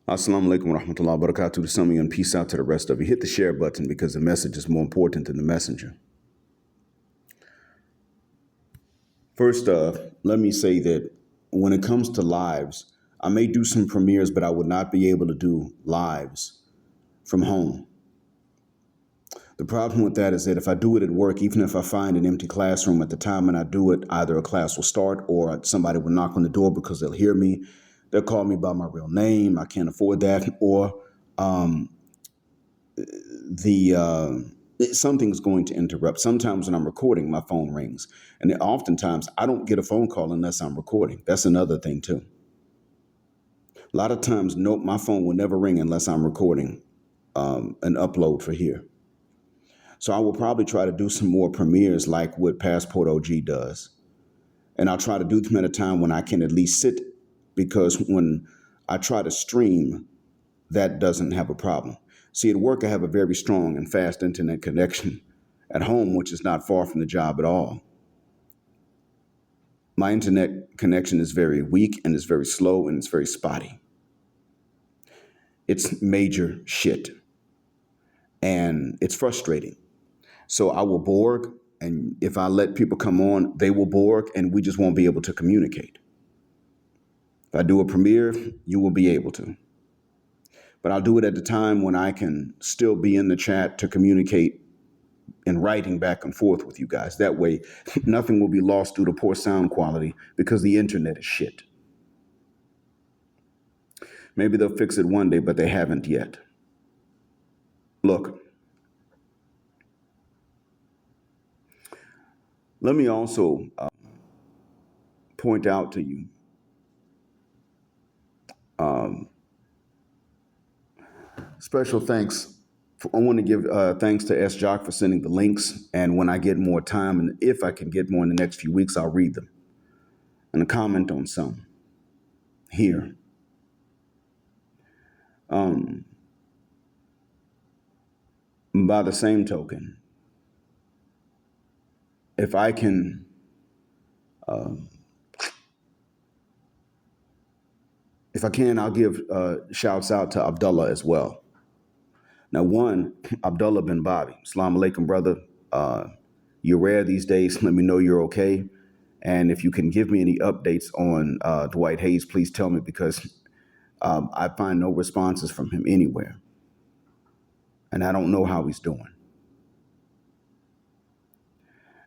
Assalamu alaikum wa rahmatullahi wa barakatuh to some of you and peace out to the rest of you. Hit the share button because the message is more important than the messenger. First, let me say that when it comes to lives, I may do some premieres, but I would not be able to do lives from home. The problem with that is that if I do it at work, even if I find an empty classroom at the time and I do it, either a class will start or somebody will knock on the door because they'll hear me. They'll call me by my real name. I can't afford that. Or something's going to interrupt. Sometimes when I'm recording, my phone rings. And then oftentimes I don't get a phone call unless I'm recording. That's another thing too. A lot of times, nope, my phone will never ring unless I'm recording an upload for here. So I will probably try to do some more premieres like what Passport OG does. And I'll try to do them at a time when I can at least sit, because when I try to stream, that doesn't have a problem. See, at work, I have a very strong and fast internet connection. At home, which is not far from the job at all, my internet connection is very weak and it's very slow and it's very spotty. It's major shit. And it's frustrating. So I will Borg, and if I let people come on, they will Borg, and we just won't be able to communicate. If I do a premiere, you will be able to. But I'll do it at the time when I can still be in the chat to communicate in writing back and forth with you guys. That way, nothing will be lost due to poor sound quality because the internet is shit. Maybe they'll fix it one day, but they haven't yet. Look, let me also point out to you special thanks. I want to give thanks to S. Jock for sending the links. And when I get more time, and if I can get more in the next few weeks, I'll read them and comment on some here. By the same token, if I can I'll give shouts out to Abdullah as well. Now, one, Abdullah bin Bobby. Assalamu alaikum, brother. You're rare these days. Let me know you're okay. And if you can give me any updates on Dwight Hayes, please tell me, because I find no responses from him anywhere. And I don't know how he's doing.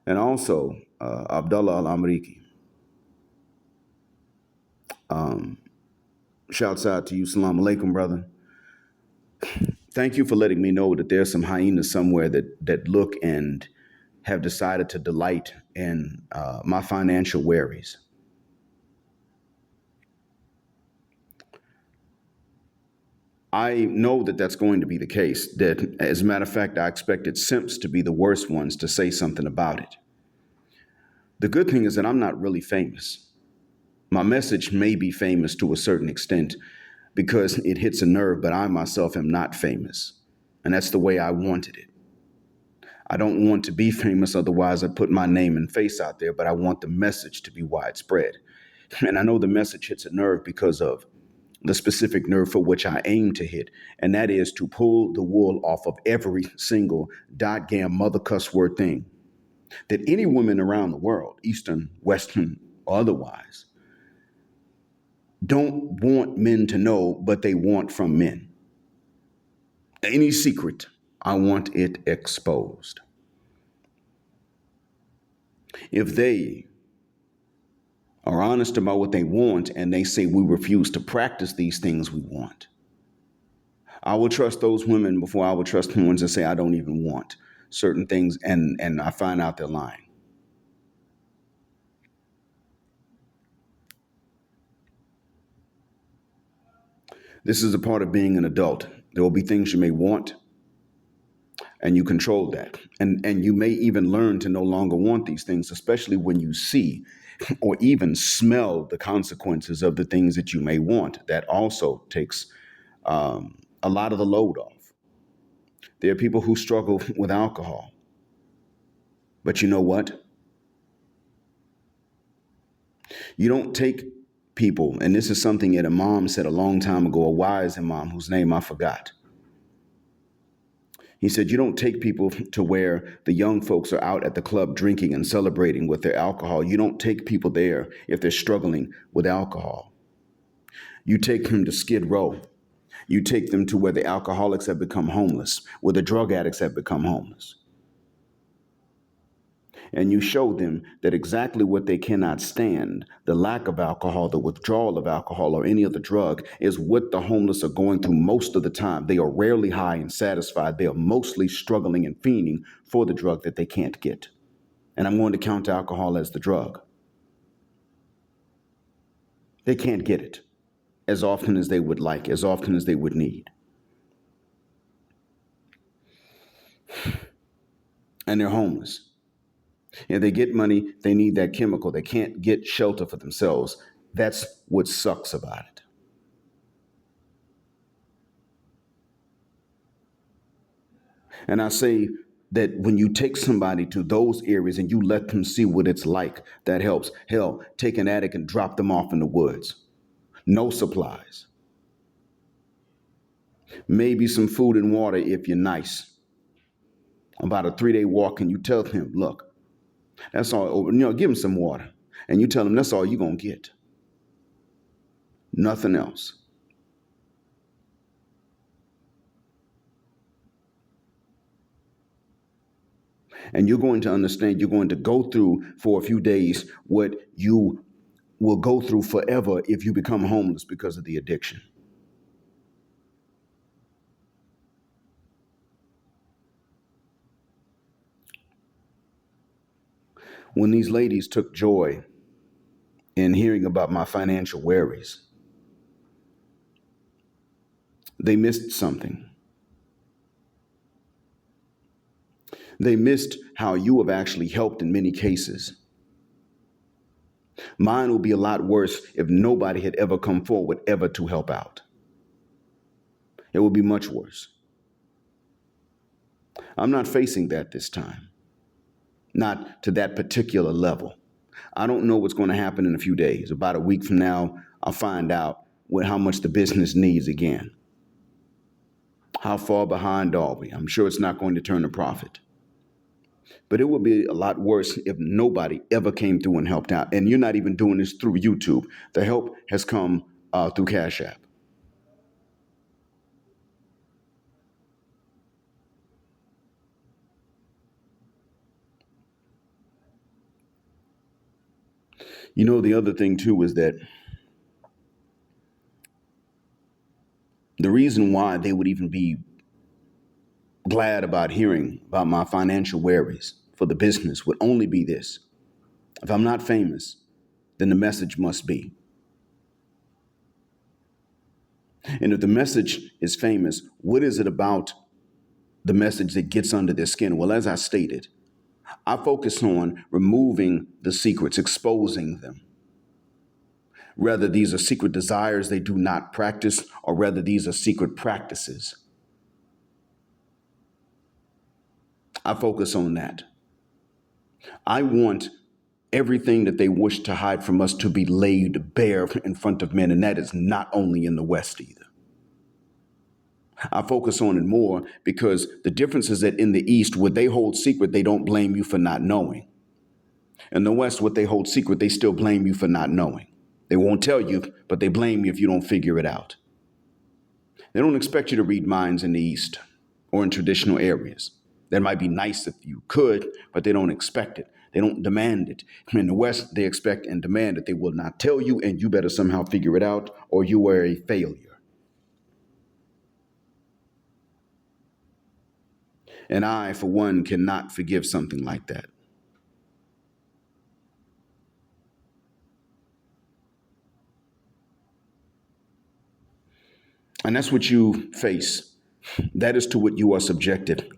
And also, Abdullah Al-Amriki. Shouts out to you. Assalamu alaikum, brother. Thank you for letting me know that there's some hyenas somewhere that look and have decided to delight in my financial worries. I know that that's going to be the case. That, as a matter of fact, I expected simps to be the worst ones to say something about it. The good thing is that I'm not really famous. My message may be famous to a certain extent because it hits a nerve, but I myself am not famous. And that's the way I wanted it. I don't want to be famous, otherwise I put my name and face out there, but I want the message to be widespread. And I know the message hits a nerve because of the specific nerve for which I aim to hit, and that is to pull the wool off of every single dot-gam mother cuss word thing that any woman around the world, Eastern, Western, or otherwise, don't want men to know, but they want from men. Any secret, I want it exposed. If they are honest about what they want and they say we refuse to practice these things we want, I will trust those women before I will trust the ones that say I don't even want certain things, and I find out they're lying. This is a part of being an adult. There will be things you may want, and you control that. And you may even learn to no longer want these things, especially when you see or even smell the consequences of the things that you may want. That also takes a lot of the load off. There are people who struggle with alcohol. But you know what? You don't take people, and this is something that a mom said a long time ago, a wise imam whose name I forgot. He said, you don't take people to where the young folks are out at the club drinking and celebrating with their alcohol. You don't take people there if they're struggling with alcohol. You take them to Skid Row. You take them to where the alcoholics have become homeless, where the drug addicts have become homeless. And you show them that exactly what they cannot stand, the lack of alcohol, the withdrawal of alcohol, or any other drug, is what the homeless are going through most of the time. They are rarely high and satisfied. They are mostly struggling and fiending for the drug that they can't get. And I'm going to count alcohol as the drug. They can't get it as often as they would like, as often as they would need. And they're homeless. And they get money, they need that chemical. They can't get shelter for themselves. That's what sucks about it. And I say that when you take somebody to those areas and you let them see what it's like, that helps. Hell, take an addict and drop them off in the woods. No supplies. Maybe some food and water if you're nice. About a 3-day walk, and you tell him, look, that's all, give him some water. And you tell him that's all you're going to get. Nothing else. And you're going to understand, you're going to go through for a few days what you will go through forever if you become homeless because of the addiction. When these ladies took joy in hearing about my financial worries, they missed something. They missed how you have actually helped in many cases. Mine will be a lot worse if nobody had ever come forward ever to help out. It would be much worse. I'm not facing that this time. Not to that particular level. I don't know what's going to happen in a few days. About a week from now, I'll find out how much the business needs again. How far behind are we? I'm sure it's not going to turn a profit. But it would be a lot worse if nobody ever came through and helped out. And you're not even doing this through YouTube. The help has come through Cash App. You know, the other thing, too, is that the reason why they would even be glad about hearing about my financial worries for the business would only be this. If I'm not famous, then the message must be. And if the message is famous, what is it about the message that gets under their skin? Well, as I stated, I focus on removing the secrets, exposing them. Whether these are secret desires they do not practice, or whether these are secret practices. I focus on that. I want everything that they wish to hide from us to be laid bare in front of men, and that is not only in the West either. I focus on it more because the difference is that in the East, what they hold secret, they don't blame you for not knowing. In the West, what they hold secret, they still blame you for not knowing. They won't tell you, but they blame you if you don't figure it out. They don't expect you to read minds in the East or in traditional areas. That might be nice if you could, but they don't expect it. They don't demand it. In the West, they expect and demand that they will not tell you, and you better somehow figure it out, or you are a failure. And I, for one, cannot forgive something like that. And that's what you face. That is to what you are subjected.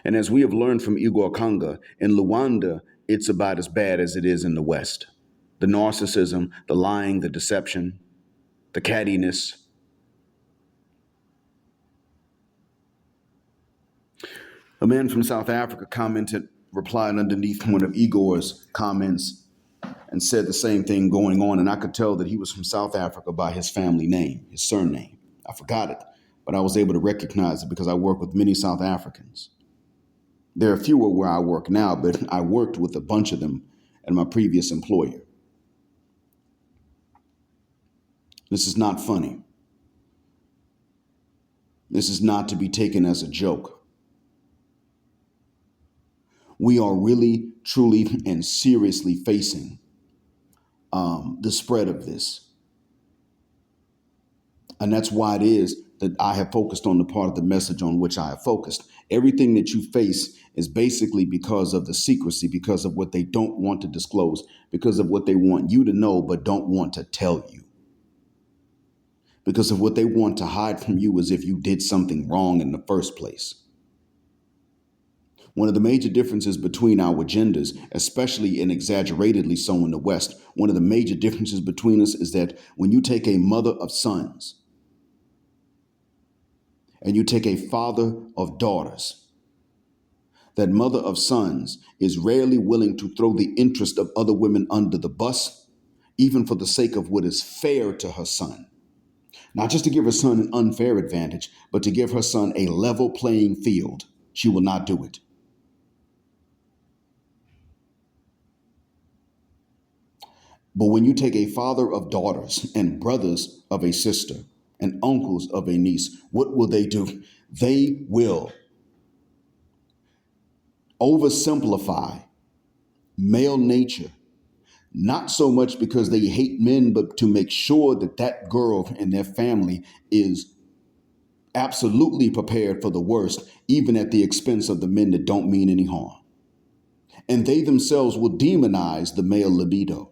And as we have learned from Igor Kanga, in Luanda, it's about as bad as it is in the West. The narcissism, the lying, the deception, the cattiness. A man from South Africa replied underneath one of Igor's comments, and said the same thing going on. And I could tell that he was from South Africa by his family name, his surname. I forgot it, but I was able to recognize it because I work with many South Africans. There are fewer where I work now, but I worked with a bunch of them at my previous employer. This is not funny. This is not to be taken as a joke. We are really, truly, and seriously facing the spread of this. And that's why it is that I have focused on the part of the message on which I have focused. Everything that you face is basically because of the secrecy, because of what they don't want to disclose, because of what they want you to know but don't want to tell you. Because of what they want to hide from you as if you did something wrong in the first place. One of the major differences between our genders, especially and exaggeratedly so in the West, one of the major differences between us is that when you take a mother of sons and you take a father of daughters, that mother of sons is rarely willing to throw the interest of other women under the bus, even for the sake of what is fair to her son. Not just to give her son an unfair advantage, but to give her son a level playing field. She will not do it. But when you take a father of daughters and brothers of a sister and uncles of a niece, what will they do? They will oversimplify male nature, not so much because they hate men, but to make sure that that girl and their family is absolutely prepared for the worst, even at the expense of the men that don't mean any harm. And they themselves will demonize the male libido,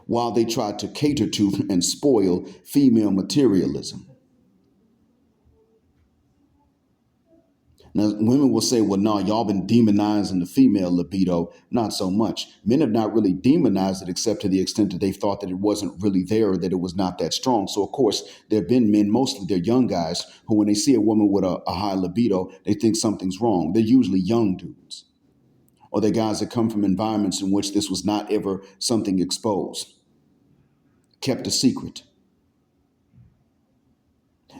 while they try to cater to and spoil female materialism. Now, women will say, well, no, y'all been demonizing the female libido. Not so much. Men have not really demonized it except to the extent that they thought that it wasn't really there or that it was not that strong. So, of course, there have been men, mostly they're young guys, who when they see a woman with a high libido, they think something's wrong. They're usually young dudes. Or they're guys that come from environments in which this was not ever something exposed, kept a secret.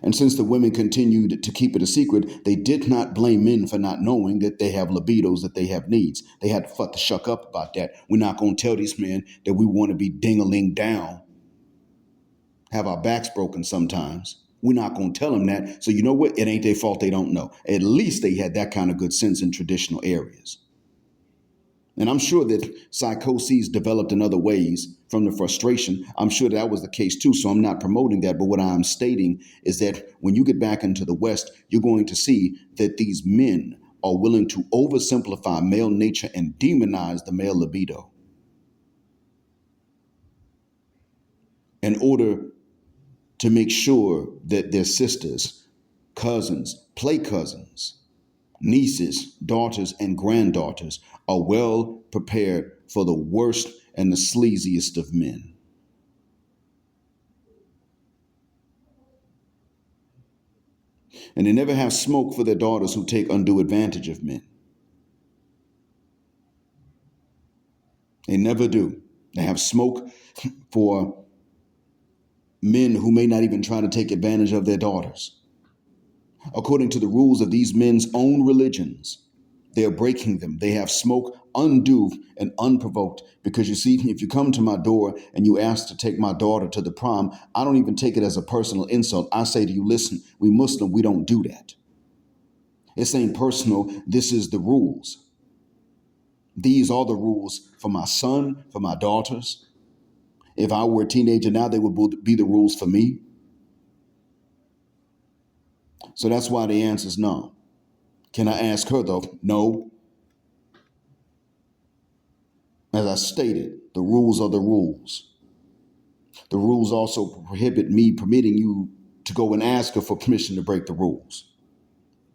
And since the women continued to keep it a secret, they did not blame men for not knowing that they have libidos, that they have needs. They had to shuck up about that. We're not going to tell these men that we want to be ding-a-ling down, have our backs broken sometimes. We're not going to tell them that. So you know what? It ain't their fault they don't know. At least they had that kind of good sense in traditional areas. And I'm sure that psychoses developed in other ways from the frustration. I'm sure that was the case too. So I'm not promoting that. But what I'm stating is that when you get back into the West, you're going to see that these men are willing to oversimplify male nature and demonize the male libido in order to make sure that their sisters, cousins, play cousins, nieces, daughters, and granddaughters are well prepared for the worst and the sleaziest of men. And they never have smoke for their daughters who take undue advantage of men. They never do. They have smoke for men who may not even try to take advantage of their daughters. According to the rules of these men's own religions, they are breaking them. They have smoke undue and unprovoked. Because you see, if you come to my door and you ask to take my daughter to the prom, I don't even take it as a personal insult. I say to you, listen, we Muslim, we don't do that. This ain't personal. This is the rules. These are the rules for my son, for my daughters. If I were a teenager now, they would be the rules for me. So that's why the answer is no. Can I ask her though? No. As I stated, the rules are the rules. The rules also prohibit me permitting you to go and ask her for permission to break the rules.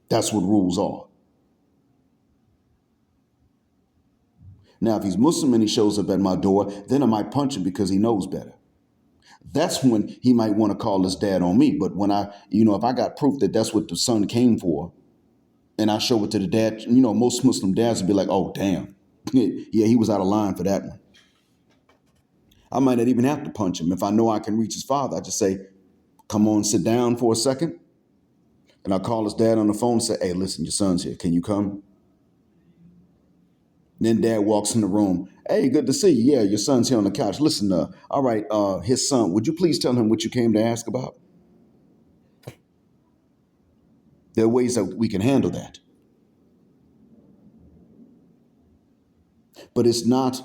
That's what rules are. Now, if he's Muslim and he shows up at my door, then I might punch him because he knows better. That's when he might want to call his dad on me. But when if I got proof that that's what the son came for, and I show it to the dad, most Muslim dads would be like, oh, damn. Yeah, he was out of line for that one. I might not even have to punch him. If I know I can reach his father, I just say, come on, sit down for a second. And I call his dad on the phone and say, hey, listen, your son's here. Can you come? And then dad walks in the room. Hey, good to see you. Yeah, your son's here on the couch. Listen, all right, his son, would you please tell him what you came to ask about? There are ways that we can handle that. But it's not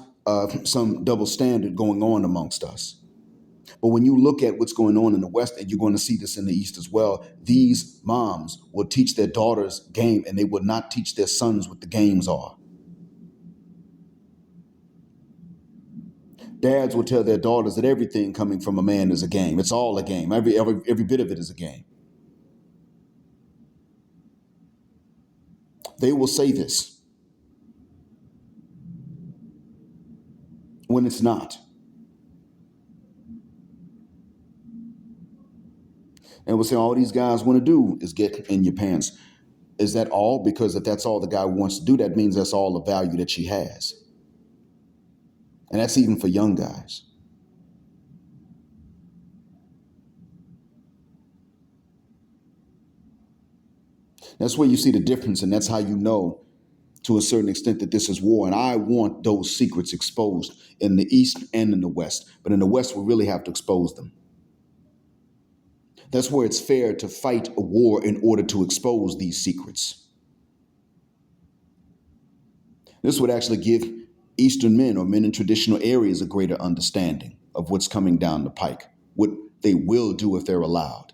some double standard going on amongst us. But when you look at what's going on in the West, and you're going to see this in the East as well, these moms will teach their daughters game, and they will not teach their sons what the games are. Dads will tell their daughters that everything coming from a man is a game. It's all a game. Every bit of it is a game. They will say this when it's not. And we'll say all these guys want to do is get in your pants. Is that all? Because if that's all the guy wants to do, that means that's all the value that she has. And that's even for young guys. That's where you see the difference, and that's how you know to a certain extent that this is war. And I want those secrets exposed in the East and in the West. But in the West, we really have to expose them. That's where it's fair to fight a war in order to expose these secrets. This would actually give Eastern men or men in traditional areas a greater understanding of what's coming down the pike, what they will do if they're allowed,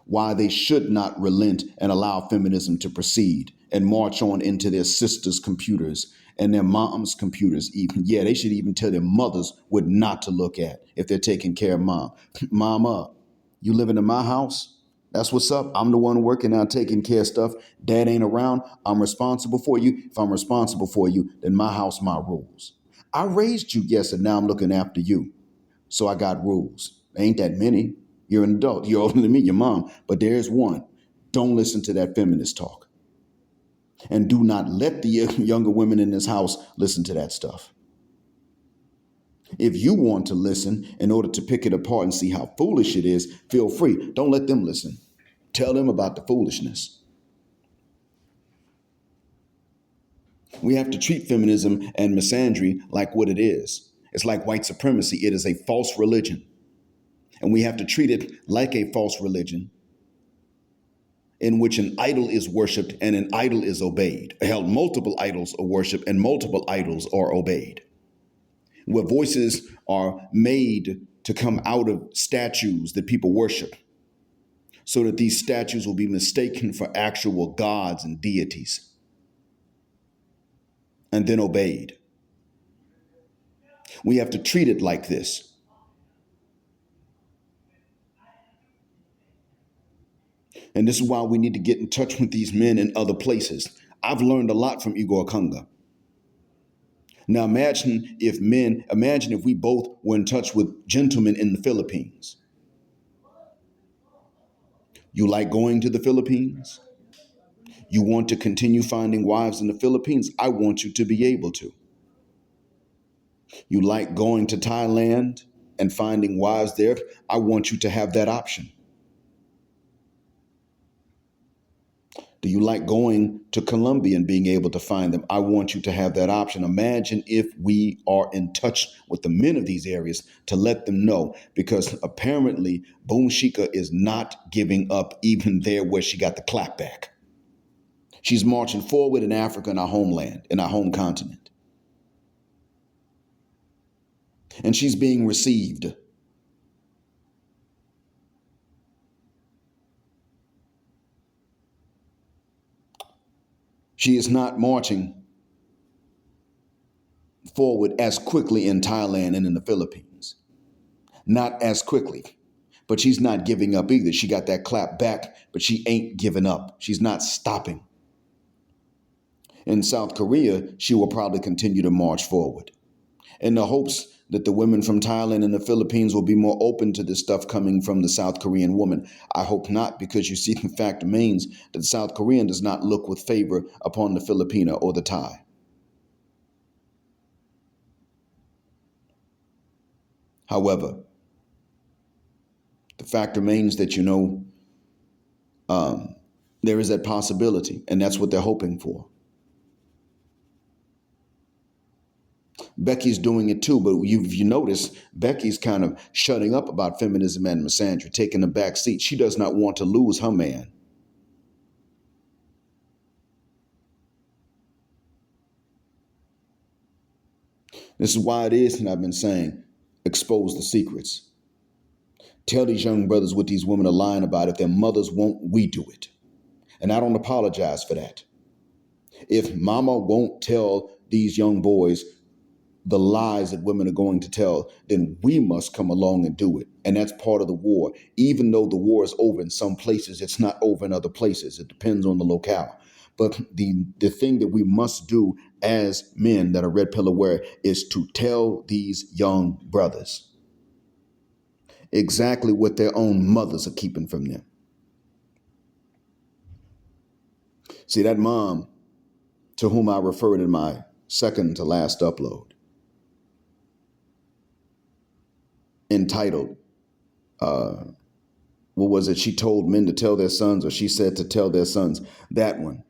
why they should not relent and allow feminism to proceed and march on into their sisters' computers and their moms' computers even. Yeah, they should even tell their mothers what not to look at if they're taking care of mom. Mama, you living in my house? That's what's up. I'm the one working out, taking care of stuff. Dad ain't around. I'm responsible for you. If I'm responsible for you, then my house, my rules. I raised you, yes, and now I'm looking after you. So I got rules. Ain't that many. You're an adult. You're older than me, your mom. But there's one. Don't listen to that feminist talk. And do not let the younger women in this house listen to that stuff. If you want to listen in order to pick it apart and see how foolish it is, feel free. Don't let them listen. Tell them about the foolishness. We have to treat feminism and misandry like what it is. It's like white supremacy. It is a false religion. And we have to treat it like a false religion in which an idol is worshipped and an idol is obeyed. Hell, multiple idols are worshipped and multiple idols are obeyed. Where voices are made to come out of statues that people worship, so that these statues will be mistaken for actual gods and deities, and then obeyed. We have to treat it like this. And this is why we need to get in touch with these men in other places. I've learned a lot from Igor Kunga. Now imagine if we both were in touch with gentlemen in the Philippines. You like going to the Philippines? You want to continue finding wives in the Philippines? I want you to be able to. You like going to Thailand and finding wives there? I want you to have that option. Do you like going to Colombia and being able to find them? I want you to have that option. Imagine if we are in touch with the men of these areas to let them know, because apparently Boom Shika is not giving up even there where she got the clap back. She's marching forward in Africa, in our homeland, in our home continent. And she's being received. She is not marching forward as quickly in Thailand and in the Philippines. Not as quickly. But she's not giving up either. She got that clap back, but she ain't giving up. She's not stopping. In South Korea, she will probably continue to march forward in the hopes that the women from Thailand and the Philippines will be more open to this stuff coming from the South Korean woman. I hope not, because you see, the fact remains that the South Korean does not look with favor upon the Filipina or the Thai. However, the fact remains that, there is that possibility, and that's what they're hoping for. Becky's doing it too, but you notice Becky's kind of shutting up about feminism and misandry, taking a back seat. She does not want to lose her man. This is why it is, and I've been saying, expose the secrets. Tell these young brothers what these women are lying about. If their mothers won't, we do it. And I don't apologize for that. If mama won't tell these young boys the lies that women are going to tell, then we must come along and do it. And that's part of the war. Even though the war is over in some places, it's not over in other places. It depends on the locale. But the thing that we must do as men that are red pill aware is to tell these young brothers exactly what their own mothers are keeping from them. See, that mom to whom I referred in my second to last upload, entitled, what was it? She told men to tell their sons, or she said to tell their sons. That one.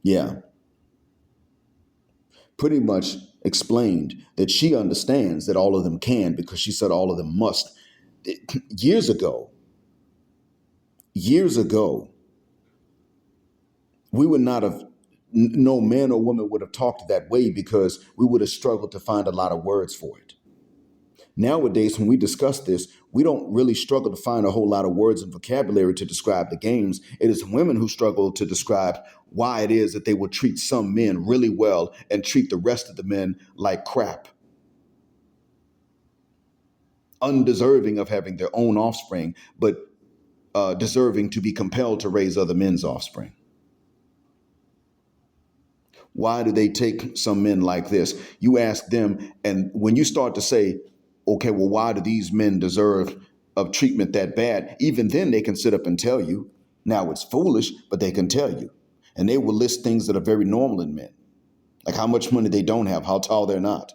Yeah. Pretty much explained that she understands that all of them can, because she said all of them must. Years ago, we would not have, no man or woman would have talked that way, because we would have struggled to find a lot of words for it. Nowadays, when we discuss this, we don't really struggle to find a whole lot of words and vocabulary to describe the games. It is women who struggle to describe why it is that they will treat some men really well and treat the rest of the men like crap, undeserving of having their own offspring, but deserving to be compelled to raise other men's offspring. Why do they take some men like this? You ask them, and when you start to say, okay, well, why do these men deserve of treatment that bad? Even then they can sit up and tell you. Now it's foolish, but they can tell you. And they will list things that are very normal in men, like how much money they don't have, how tall they're not.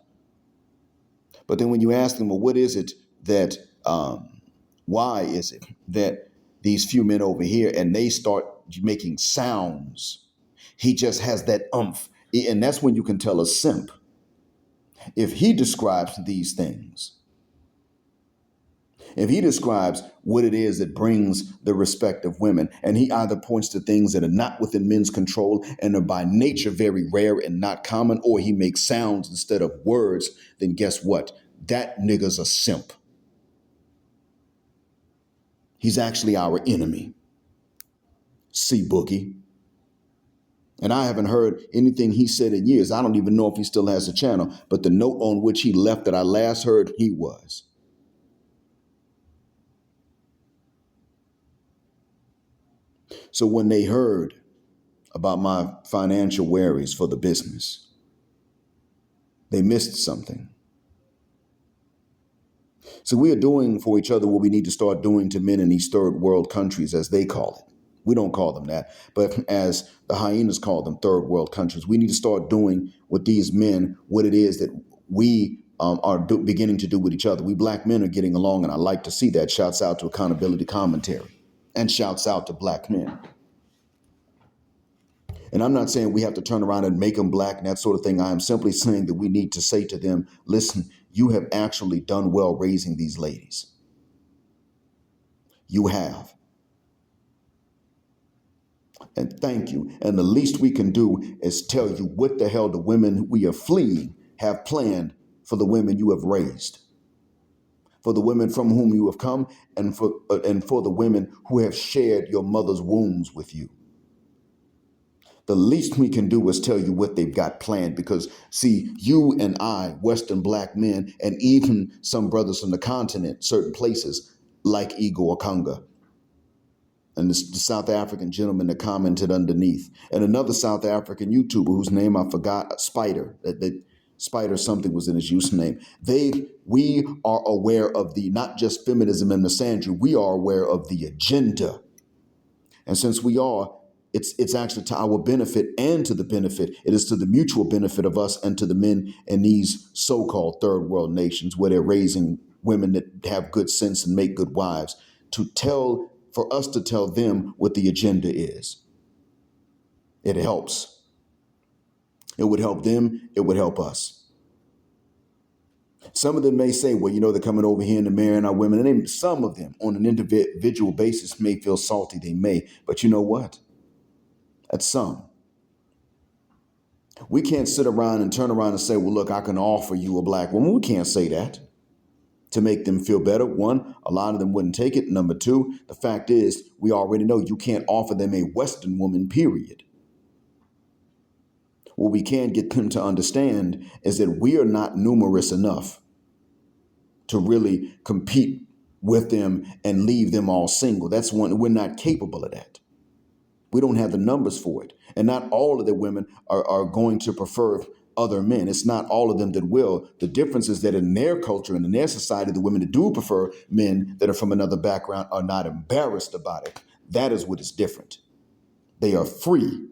But then when you ask them, well, what is it that, why is it that these few men over here, and they start making sounds, he just has that umph. And that's when you can tell a simp. If he describes these things, if he describes what it is that brings the respect of women, and he either points to things that are not within men's control and are by nature very rare and not common, or he makes sounds instead of words, then guess what? That nigga's a simp. He's actually our enemy. See, Boogie. And I haven't heard anything he said in years. I don't even know if he still has a channel, but the note on which he left that I last heard, he was. So when they heard about my financial worries for the business, they missed something. So we are doing for each other what we need to start doing to men in these third world countries, as they call it. We don't call them that, but as the hyenas call them, third world countries, we need to start doing with these men what it is that we are beginning to do with each other. We black men are getting along, and I like to see that. Shouts out to Accountability Commentary, and shouts out to black men. And I'm not saying we have to turn around and make them black and that sort of thing. I am simply saying that we need to say to them, listen, you have actually done well raising these ladies. You have. And thank you. And the least we can do is tell you what the hell the women we are fleeing have planned for the women you have raised, for the women from whom you have come, and for the women who have shared your mother's wombs with you. The least we can do is tell you what they've got planned, because, see, you and I, Western black men, and even some brothers from the continent, certain places like Igor Conga, and the South African gentleman that commented underneath, and another South African YouTuber whose name I forgot, Spider, that Spider something was in his username. We are aware of the, not just feminism and misandry, we are aware of the agenda. And since we are, it's actually to our benefit and to the benefit. It is to the mutual benefit of us and to the men in these so-called third world nations where they're raising women that have good sense and make good wives, for us to tell them what the agenda is. It helps. It would help them. It would help us. Some of them may say, well, they're coming over here and marrying our women. And some of them on an individual basis may feel salty. They may. But you know what? That's some. We can't sit around and turn around and say, well, look, I can offer you a black woman. We can't say that to make them feel better. One, a lot of them wouldn't take it. Number two, the fact is, we already know you can't offer them a Western woman, period. What we can get them to understand is that we are not numerous enough to really compete with them and leave them all single. That's one, we're not capable of that. We don't have the numbers for it. And not all of the women are going to prefer other men. It's not all of them that will. The difference is that in their culture and in their society, the women that do prefer men that are from another background are not embarrassed about it. That is what is different. They are free.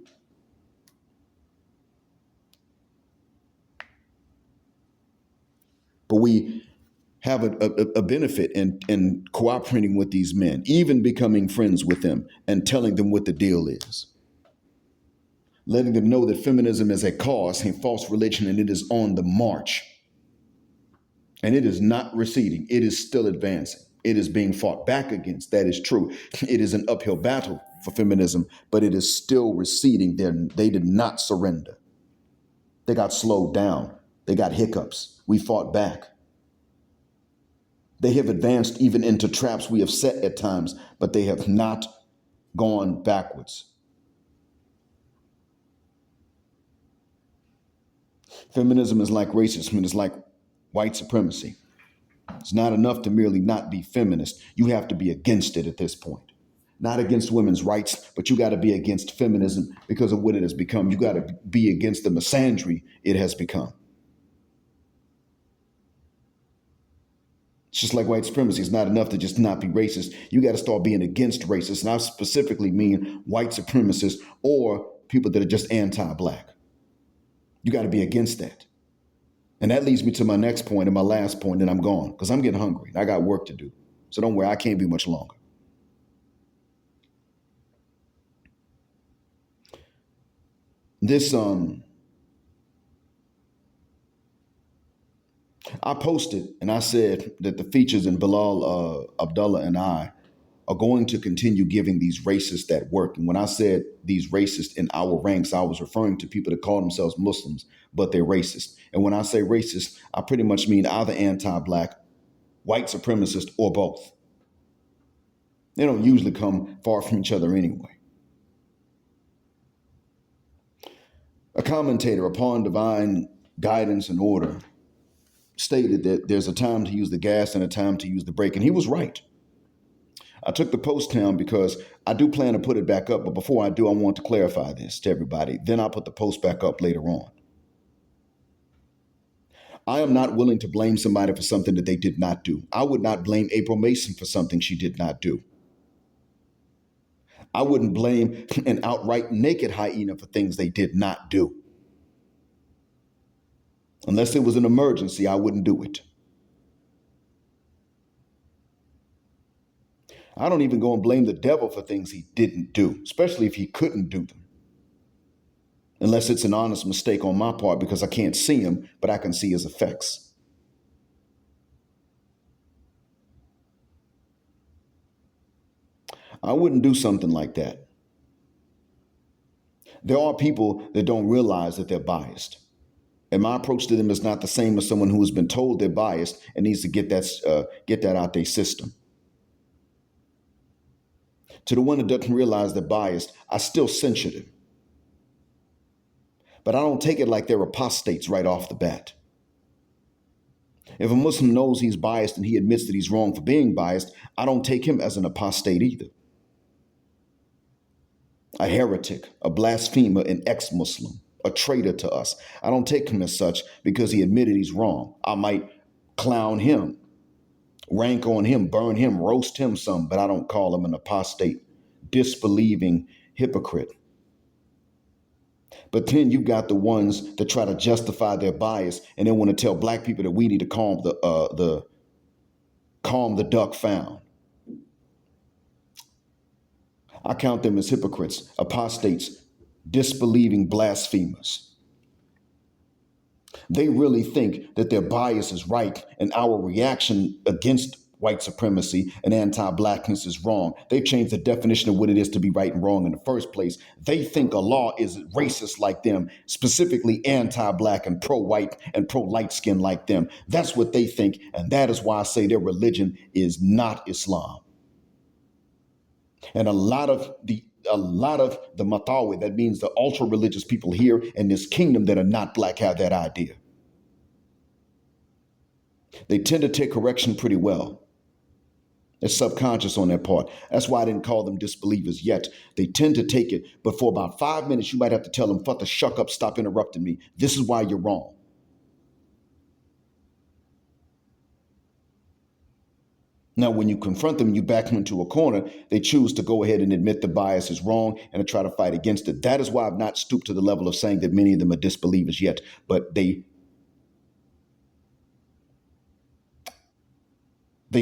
But we have a benefit in cooperating with these men, even becoming friends with them and telling them what the deal is. Letting them know that feminism is a cause, a false religion, and it is on the march. And it is not receding. It is still advancing. It is being fought back against. That is true. It is an uphill battle for feminism, but it is still receding. They did not surrender. They got slowed down. They got hiccups. We fought back. They have advanced even into traps we have set at times, but they have not gone backwards. Feminism is like racism. It is like white supremacy. It's not enough to merely not be feminist. You have to be against it at this point. Not against women's rights, but you got to be against feminism because of what it has become. You got to be against the misandry it has become. It's just like white supremacy. It's not enough to just not be racist. You got to start being against racists. And I specifically mean white supremacists or people that are just anti-black. You got to be against that. And that leads me to my next point and my last point, and I'm gone because I'm getting hungry. I got work to do. So don't worry, I can't be much longer. I posted and I said that the features in Bilal Abdullah and I are going to continue giving these racists that work. And when I said these racists in our ranks, I was referring to people that call themselves Muslims, but they're racist. And when I say racist, I pretty much mean either anti-black, white supremacist, or both. They don't usually come far from each other anyway. A commentator upon divine guidance and order stated that there's a time to use the gas and a time to use the brake, and he was right. I took the post down because I do plan to put it back up, but before I do, I want to clarify this to everybody. Then I'll put the post back up later on. I am not willing to blame somebody for something that they did not do. I would not blame April Mason for something she did not do. I wouldn't blame an outright naked hyena for things they did not do. Unless it was an emergency, I wouldn't do it. I don't even go and blame the devil for things he didn't do, especially if he couldn't do them. Unless it's an honest mistake on my part because I can't see him, but I can see his effects. I wouldn't do something like that. There are people that don't realize that they're biased. And my approach to them is not the same as someone who has been told they're biased and needs to get that out their system. To the one that doesn't realize they're biased, I still censure them. But I don't take it like they're apostates right off the bat. If a Muslim knows he's biased and he admits that he's wrong for being biased, I don't take him as an apostate either. A heretic, a blasphemer, an ex-Muslim, a traitor to us. I don't take him as such because he admitted he's wrong. I might clown him, rank on him, burn him, roast him some, but I don't call him an apostate, disbelieving hypocrite. But then you've got the ones that try to justify their bias and they want to tell black people that we need to calm calm the duck found. I count them as hypocrites, apostates, disbelieving blasphemers. They really think that their bias is right and our reaction against white supremacy and anti-blackness is wrong. They've changed the definition of what it is to be right and wrong in the first place. They think Allah is racist like them, specifically anti-black and pro-white and pro-light skin like them. That's what they think, and that is why I say their religion is not Islam. And a lot of the Matawi, that means the ultra religious people here in this kingdom that are not black, have that idea. They tend to take correction pretty well. It's subconscious on their part. That's why I didn't call them disbelievers yet. They tend to take it, but for about 5 minutes, you might have to tell them, "Fuck, shuck up, stop interrupting me. This is why you're wrong." Now, when you confront them, you back them into a corner, they choose to go ahead and admit the bias is wrong and to try to fight against it. That is why I've not stooped to the level of saying that many of them are disbelievers yet, but they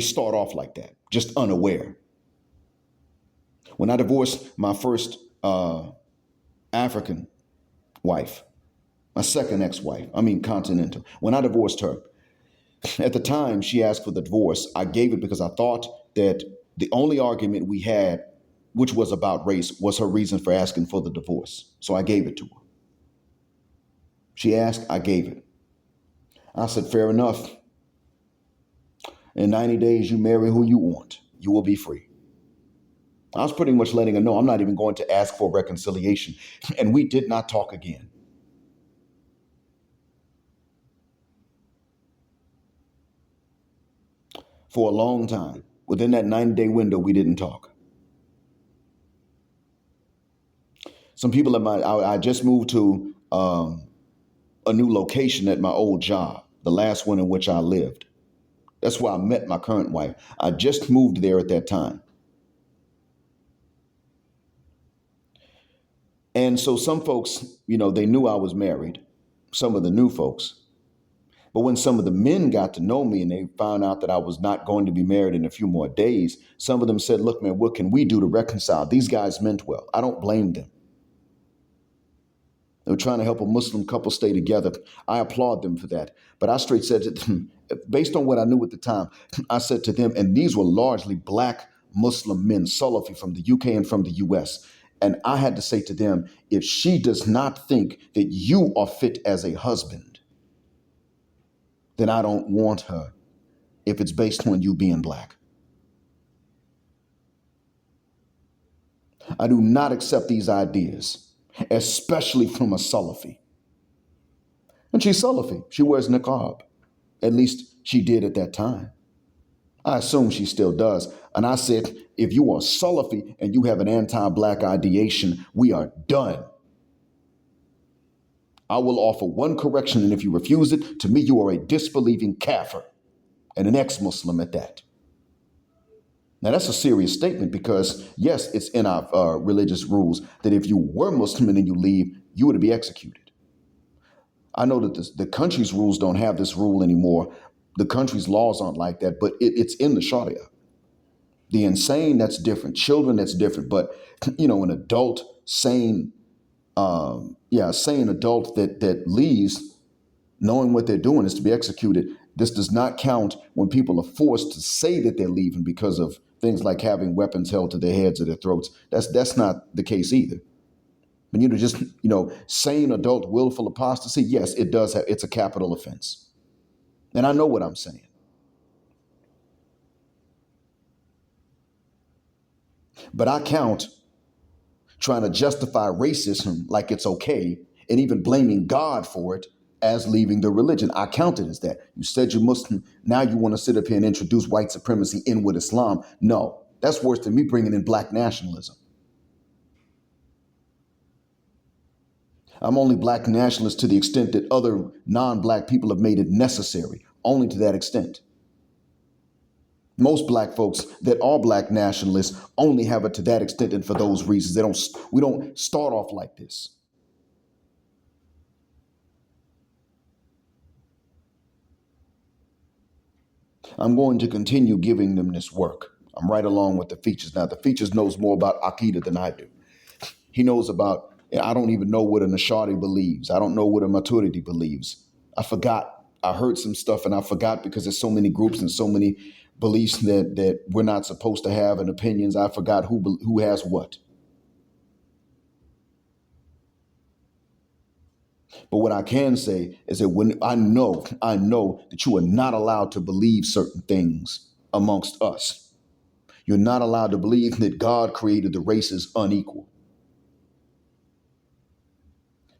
start off like that, just unaware. When I divorced my first African wife, my second ex-wife, continental, when I divorced her, at the time she asked for the divorce, I gave it because I thought that the only argument we had, which was about race, was her reason for asking for the divorce. So I gave it to her. She asked, I gave it. I said, fair enough. In 90 days, you marry who you want. You will be free. I was pretty much letting her know I'm not even going to ask for reconciliation. And we did not talk again. For a long time. Within that 90-day window, we didn't talk. Some people I just moved to a new location at my old job, the last one in which I lived. That's where I met my current wife. I just moved there at that time. And so some folks, they knew I was married, some of the new folks. But when some of the men got to know me and they found out that I was not going to be married in a few more days, some of them said, look, man, what can we do to reconcile? These guys meant well. I don't blame them. They were trying to help a Muslim couple stay together. I applaud them for that. But I straight said to them, based on what I knew at the time, I said to them, and these were largely black Muslim men, Salafi from the UK and from the US. And I had to say to them, if she does not think that you are fit as a husband, then I don't want her if it's based on you being black. I do not accept these ideas, especially from a Salafi. And she's Salafi. She wears niqab. At least she did at that time. I assume she still does. And I said, if you are Salafi and you have an anti-black ideation, we are done. I will offer one correction, and if you refuse it, to me you are a disbelieving kafir and an ex-Muslim at that. Now that's a serious statement because, yes, it's in our religious rules that if you were Muslim and then you leave, you were to be executed. I know that the country's rules don't have this rule anymore. The country's laws aren't like that, but it's in the Sharia. The insane, that's different. Children, that's different. But, an adult, sane adult that leaves knowing what they're doing is to be executed. This does not count when people are forced to say that they're leaving because of things like having weapons held to their heads or their throats. That's not the case either. But sane adult willful apostasy, yes, it's a capital offense. And I know what I'm saying. But I count trying to justify racism like it's okay and even blaming God for it as leaving the religion. I count it as that. You said you're Muslim. Now you want to sit up here and introduce white supremacy in with Islam. No, that's worse than me bringing in black nationalism. I'm only black nationalist to the extent that other non-black people have made it necessary, only to that extent. Most black folks that are black nationalists only have it to that extent and for those reasons. We don't start off like this. I'm going to continue giving them this work. I'm right along with the features. Now, the features knows more about Akida than I do. He knows about, I don't even know what a Nashadi believes. I don't know what a Maturidi believes. I forgot. I heard some stuff and I forgot because there's so many groups and so many beliefs that we're not supposed to have and opinions. I forgot who has what. But what I can say is that when I know that you are not allowed to believe certain things amongst us. You're not allowed to believe that God created the races unequal.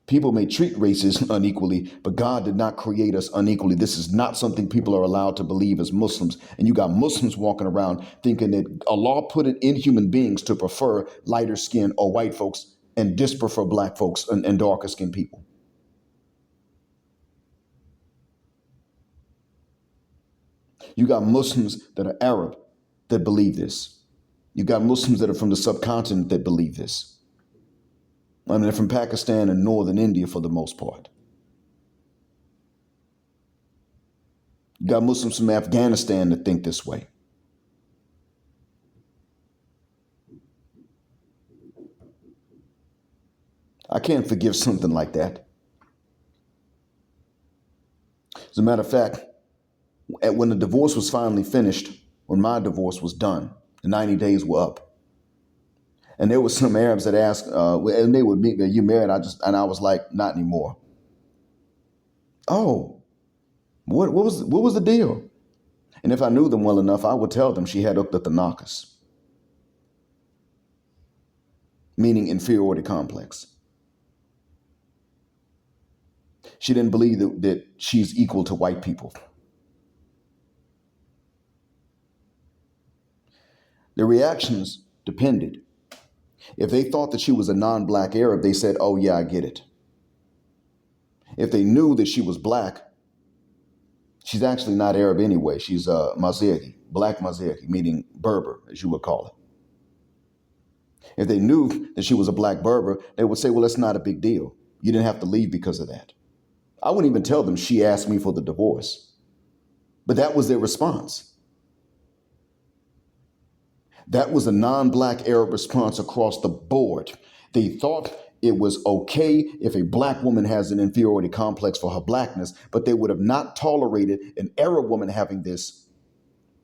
People may treat races unequally, but God did not create us unequally. This is not something people are allowed to believe as Muslims. And you got Muslims walking around thinking that Allah put it in human beings to prefer lighter skin or white folks and disprefer black folks and darker skinned people. You got Muslims that are Arab that believe this. You got Muslims that are from the subcontinent that believe this. I mean, they're from Pakistan and northern India for the most part. You got Muslims from Afghanistan that think this way. I can't forgive something like that. As a matter of fact, when the divorce was finally finished, when my divorce was done, the 90 days were up. And there was some Arabs that asked, and they would meet me, you married? I was like, not anymore. Oh, what was the deal? And if I knew them well enough, I would tell them she had uqdat al-naqas, meaning inferiority complex. She didn't believe that she's equal to white people. The reactions depended. If they thought that she was a non-black Arab, they said, oh yeah, I get it. If they knew that she was black, she's actually not Arab anyway. She's Mazirgi, black Mazirgi, meaning Berber, as you would call it. If they knew that she was a black Berber, they would say, well, it's not a big deal. You didn't have to leave because of that. I wouldn't even tell them she asked me for the divorce. But that was their response. That was a non-black Arab response across the board. They thought it was okay if a black woman has an inferiority complex for her blackness, but they would have not tolerated an Arab woman having this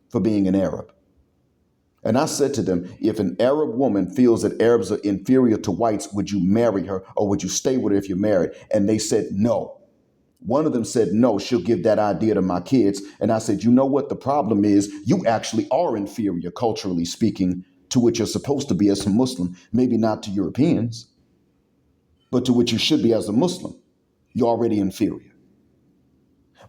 for being an Arab. And I said to them, if an Arab woman feels that Arabs are inferior to whites, would you marry her or would you stay with her if you're married? And they said no. One of them said, no, she'll give that idea to my kids. And I said, you know what the problem is? You actually are inferior, culturally speaking, to what you're supposed to be as a Muslim. Maybe not to Europeans, but to what you should be as a Muslim. You're already inferior.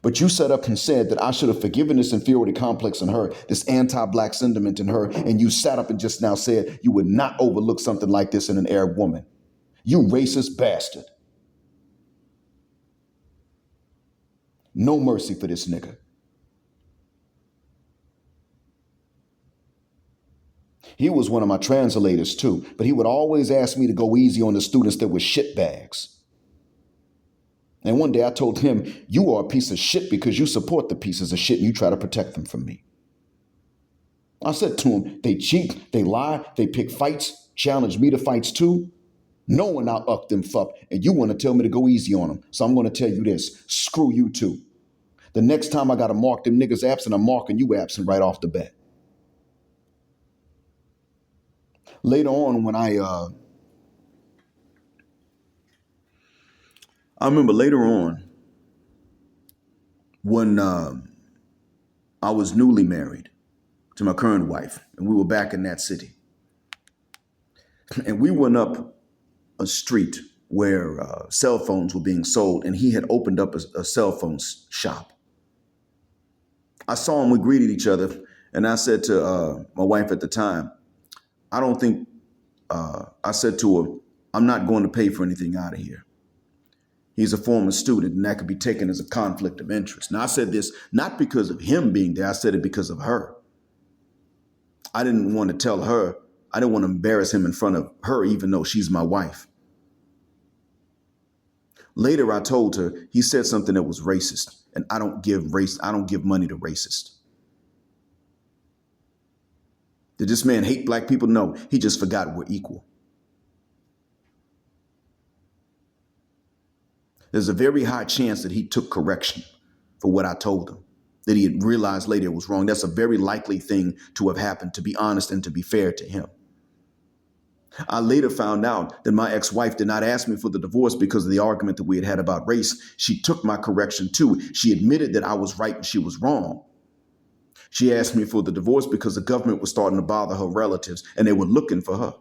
But you set up and said that I should have forgiven this inferiority complex in her, this anti-black sentiment in her, and you sat up and just now said you would not overlook something like this in an Arab woman. You racist bastard. No mercy for this nigga. He was one of my translators too, but he would always ask me to go easy on the students that were shitbags. And one day I told him, you are a piece of shit because you support the pieces of shit and you try to protect them from me. I said to him, they cheat, they lie, they pick fights, challenge me to fights too. Knowing I'll up them fuck, and you want to tell me to go easy on them. So I'm going to tell you this, screw you too. The next time I got to mark them niggas absent, I'm marking you absent right off the bat. Later on when I remember later on when I was newly married to my current wife and we were back in that city. And we went up a street where cell phones were being sold, and he had opened up a cell phone shop. I saw him, we greeted each other, and I said to my wife at the time, I said to her, I'm not going to pay for anything out of here. He's a former student, and that could be taken as a conflict of interest. Now, I said this not because of him being there, I said it because of her. I didn't want to tell her, I didn't want to embarrass him in front of her, even though she's my wife. Later, I told her, he said something that was racist, and I don't give money to racists. Did this man hate black people? No, he just forgot we're equal. There's a very high chance that he took correction for what I told him, that he had realized later it was wrong. That's a very likely thing to have happened, to be honest and to be fair to him. I later found out that my ex-wife did not ask me for the divorce because of the argument that we had had about race. She took my correction too. She admitted that I was right and she was wrong. She asked me for the divorce because the government was starting to bother her relatives and they were looking for her.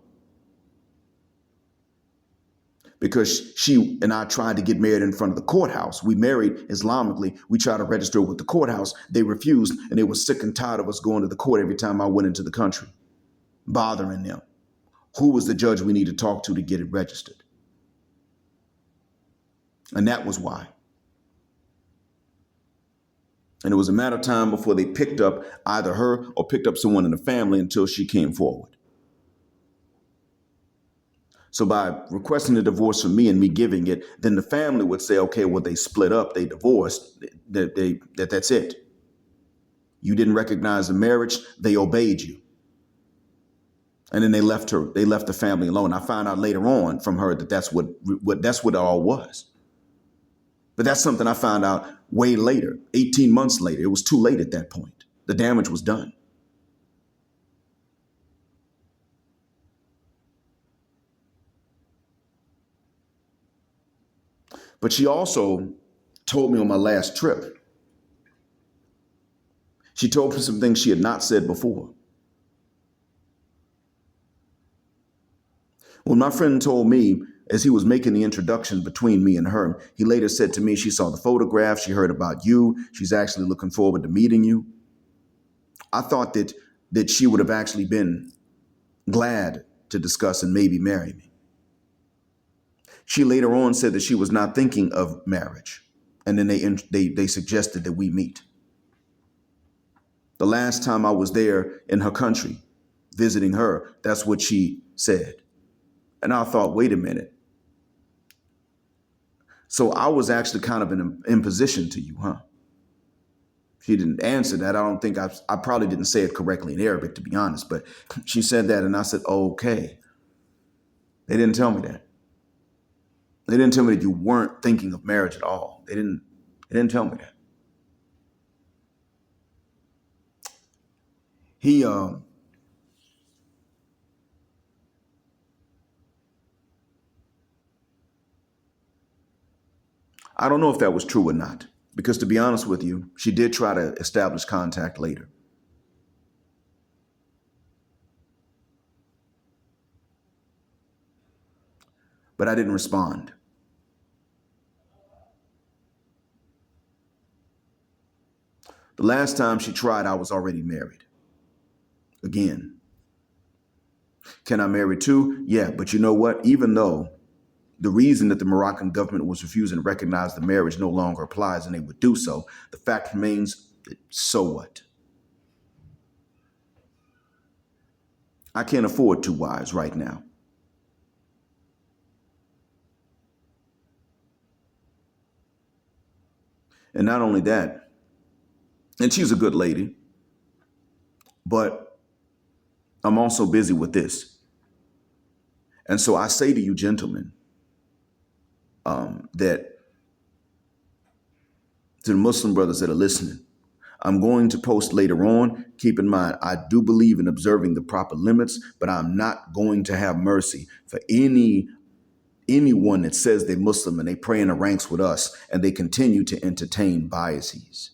Because she and I tried to get married in front of the courthouse. We married Islamically. We tried to register with the courthouse. They refused, and they were sick and tired of us going to the court every time I went into the country, bothering them. Who was the judge we need to talk to get it registered? And that was why. And it was a matter of time before they picked up either her or picked up someone in the family until she came forward. So by requesting the divorce from me and me giving it, then the family would say, okay, well, they split up, they divorced, that's it. You didn't recognize the marriage, they obeyed you. And then they left the family alone. I found out later on from her that that's what it all was. But that's something I found out way later, 18 months later. It was too late at that point. The damage was done. But she also told me on my last trip, she told me some things she had not said before. When my friend told me, as he was making the introduction between me and her, he later said to me, she saw the photograph, she heard about you, she's actually looking forward to meeting you. I thought that she would have actually been glad to discuss and maybe marry me. She later on said that she was not thinking of marriage. And then they suggested that we meet. The last time I was there in her country, visiting her, that's what she said. And I thought, wait a minute. So I was actually kind of in imposition to you, huh? She didn't answer that. I don't think I probably didn't say it correctly in Arabic, to be honest. But she said that and I said, okay. They didn't tell me that. They didn't tell me that you weren't thinking of marriage at all. They didn't tell me that. I don't know if that was true or not, because to be honest with you, she did try to establish contact later. But I didn't respond. The last time she tried, I was already married. Again. Can I marry too? Yeah, but you know what? Even though the reason that the Moroccan government was refusing to recognize the marriage no longer applies and they would do so, the fact remains, so what? I can't afford two wives right now. And not only that, and she's a good lady, but I'm also busy with this. And so I say to you gentlemen, that to the Muslim brothers that are listening, I'm going to post later on. Keep in mind, I do believe in observing the proper limits, but I'm not going to have mercy for anyone that says they're Muslim and they pray in the ranks with us and they continue to entertain biases.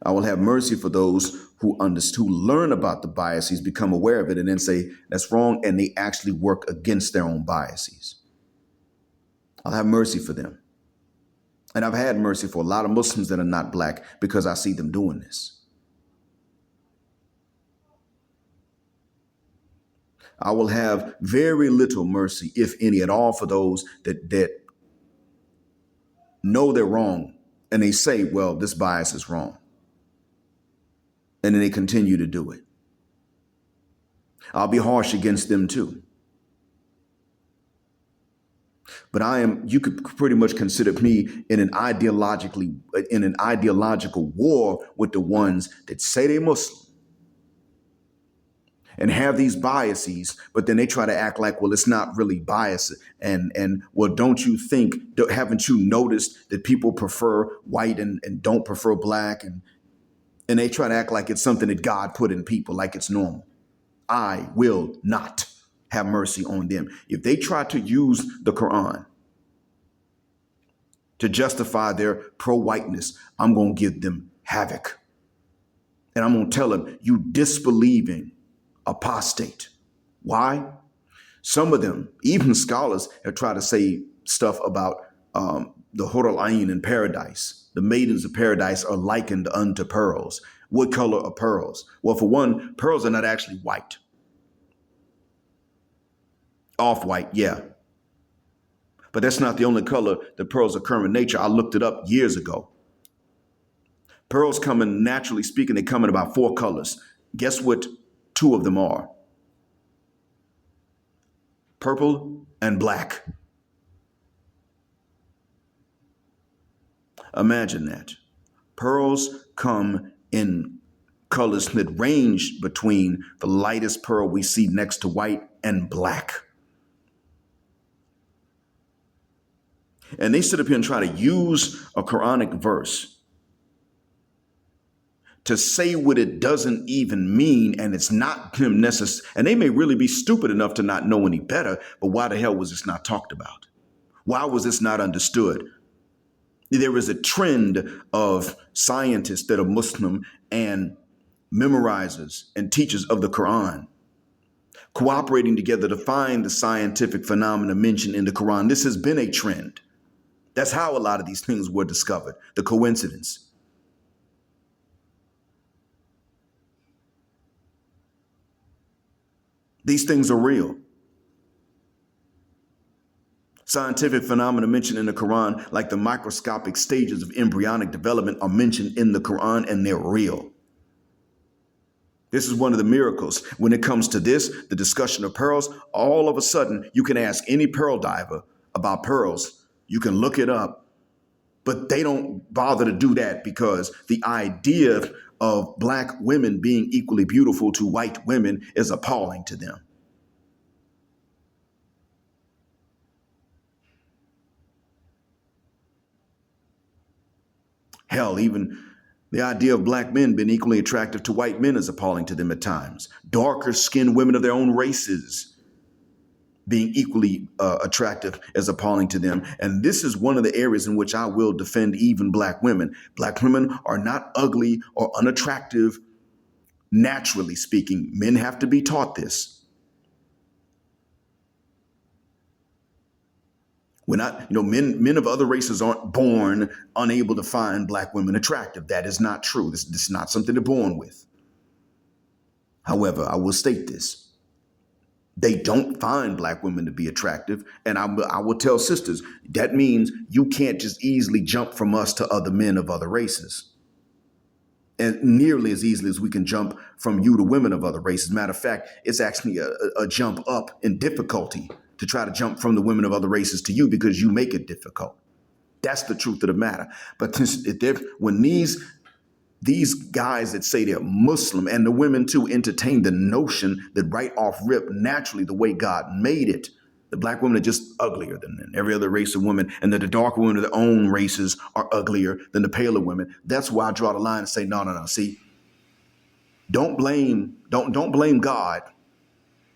I will have mercy for those who learn about the biases, become aware of it, and then say that's wrong, and they actually work against their own biases. I'll have mercy for them. And I've had mercy for a lot of Muslims that are not black because I see them doing this. I will have very little mercy, if any at all, for those that know they're wrong and they say, well, this bias is wrong. And then they continue to do it. I'll be harsh against them too. But you could pretty much consider me in an ideological war with the ones that say they're Muslim and have these biases, but then they try to act like, well, it's not really bias. And well, haven't you noticed that people prefer white and don't prefer black? And they try to act like it's something that God put in people, like it's normal. I will not have mercy on them. If they try to use the Quran to justify their pro-whiteness, I'm going to give them havoc. And I'm going to tell them, you disbelieving apostate. Why? Some of them, even scholars, have tried to say stuff about the Hur al-Ain in paradise. The maidens of paradise are likened unto pearls. What color are pearls? Well, for one, pearls are not actually white. Off-white, yeah. But that's not the only color that pearls occur in nature. I looked it up years ago. Pearls come in, naturally speaking, they come in about 4 colors. Guess what 2 of them are? Purple and black. Imagine that. Pearls come in colors that range between the lightest pearl we see next to white and black. And they sit up here and try to use a Quranic verse to say what it doesn't even mean, and it's not necessary. And they may really be stupid enough to not know any better, but why the hell was this not talked about? Why was this not understood? There is a trend of scientists that are Muslim and memorizers and teachers of the Quran cooperating together to find the scientific phenomena mentioned in the Quran. This has been a trend. That's how a lot of these things were discovered, the coincidence. These things are real. Scientific phenomena mentioned in the Quran, like the microscopic stages of embryonic development, are mentioned in the Quran, and they're real. This is one of the miracles. When it comes to this, the discussion of pearls, all of a sudden, you can ask any pearl diver about pearls. You can look it up, but they don't bother to do that because the idea of black women being equally beautiful to white women is appalling to them. Hell, even the idea of black men being equally attractive to white men is appalling to them at times. Darker skinned women of their own races being equally attractive is appalling to them. And this is one of the areas in which I will defend even black women. Black women are not ugly or unattractive, naturally speaking. Men have to be taught this. We're not, men of other races aren't born unable to find black women attractive. That is not true. This is not something they're born with. However, I will state this. They don't find black women to be attractive. And I will tell sisters, that means you can't just easily jump from us to other men of other races. And nearly as easily as we can jump from you to women of other races. Matter of fact, it's actually a jump up in difficulty to try to jump from the women of other races to you because you make it difficult. That's the truth of the matter. But when these guys that say they're Muslim, and the women too, entertain the notion that right off rip, naturally, the way God made it, the black women are just uglier than every other race of women, and that the darker women of their own races are uglier than the paler women. That's why I draw the line and say, no. See, don't blame God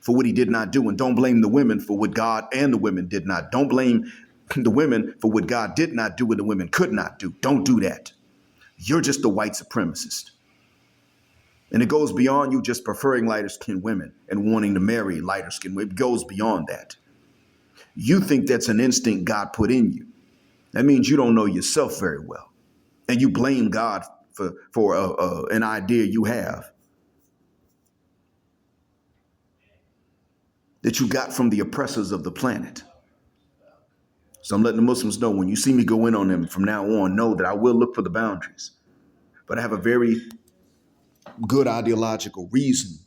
for what he did not do, and don't blame the women for what God and the women did not. Don't blame the women for what God did not do and the women could not do. Don't do that. You're just a white supremacist. And it goes beyond you just preferring lighter skinned women and wanting to marry lighter skinned women. It goes beyond that. You think that's an instinct God put in you. That means you don't know yourself very well. And you blame God for an idea you have that you got from the oppressors of the planet. So I'm letting the Muslims know, when you see me go in on them from now on, know that I will look for the boundaries. But I have a very good ideological reason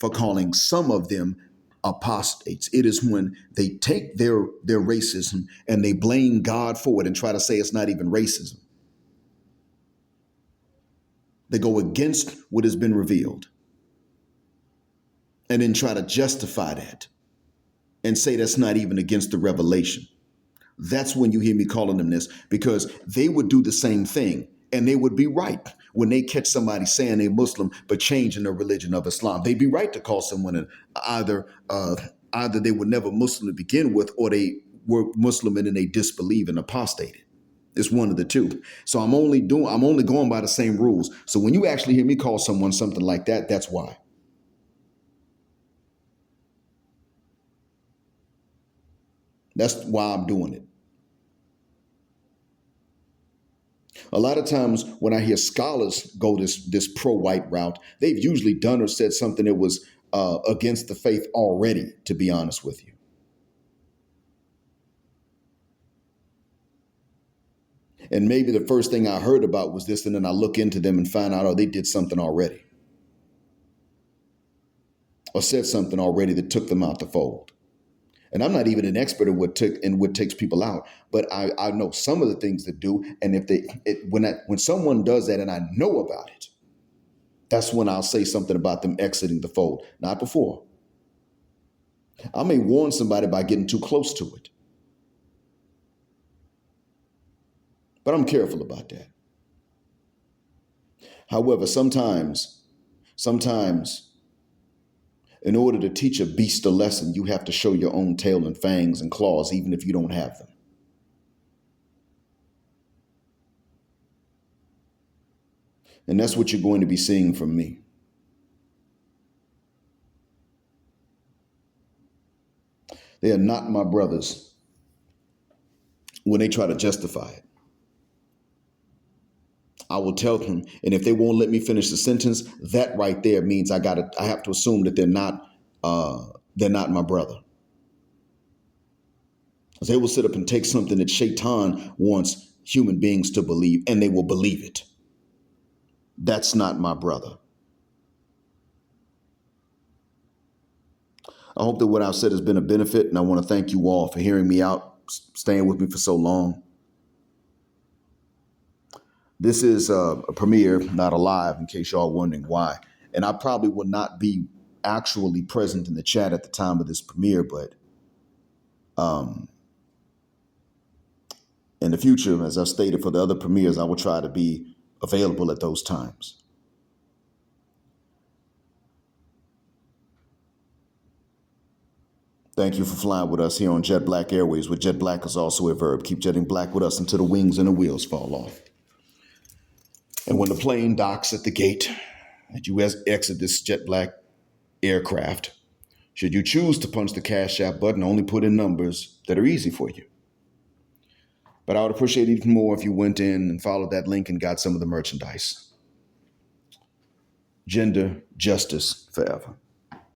for calling some of them apostates. It is when they take their racism and they blame God for it and try to say it's not even racism. They go against what has been revealed and then try to justify that and say that's not even against the revelation. That's when you hear me calling them this, because they would do the same thing and they would be right when they catch somebody saying they're Muslim but changing the religion of Islam. They'd be right to call someone either they were never Muslim to begin with, or they were Muslim and then they disbelieve and apostated. It's one of the two. So I'm only going by the same rules. So when you actually hear me call someone something like that, that's why. That's why I'm doing it. A lot of times when I hear scholars go this pro-white route, they've usually done or said something that was against the faith already, to be honest with you. And maybe the first thing I heard about was this, and then I look into them and find out, oh, they did something already, or said something already that took them out the fold. And I'm not even an expert in what takes people out, but I know some of the things that do. And when someone does that and I know about it, that's when I'll say something about them exiting the fold, not before. I may warn somebody by getting too close to it, but I'm careful about that. However, sometimes, in order to teach a beast a lesson, you have to show your own tail and fangs and claws, even if you don't have them. And that's what you're going to be seeing from me. They are not my brothers when they try to justify it. I will tell them, and if they won't let me finish the sentence, that right there means I have to assume that they're not my brother. Because they will sit up and take something that Shaitan wants human beings to believe, and they will believe it. That's not my brother. I hope that what I've said has been a benefit, and I want to thank you all for hearing me out, staying with me for so long. This is a premiere, not a live, in case y'all wondering why. And I probably will not be actually present in the chat at the time of this premiere, but in the future, as I've stated for the other premieres, I will try to be available at those times. Thank you for flying with us here on Jet Black Airways, where jet black is also a verb. Keep jetting black with us until the wings and the wheels fall off. And when the plane docks at the gate, that you exit this jet black aircraft, should you choose to punch the Cash App button, only put in numbers that are easy for you. But I would appreciate it even more if you went in and followed that link and got some of the merchandise. Gender justice forever.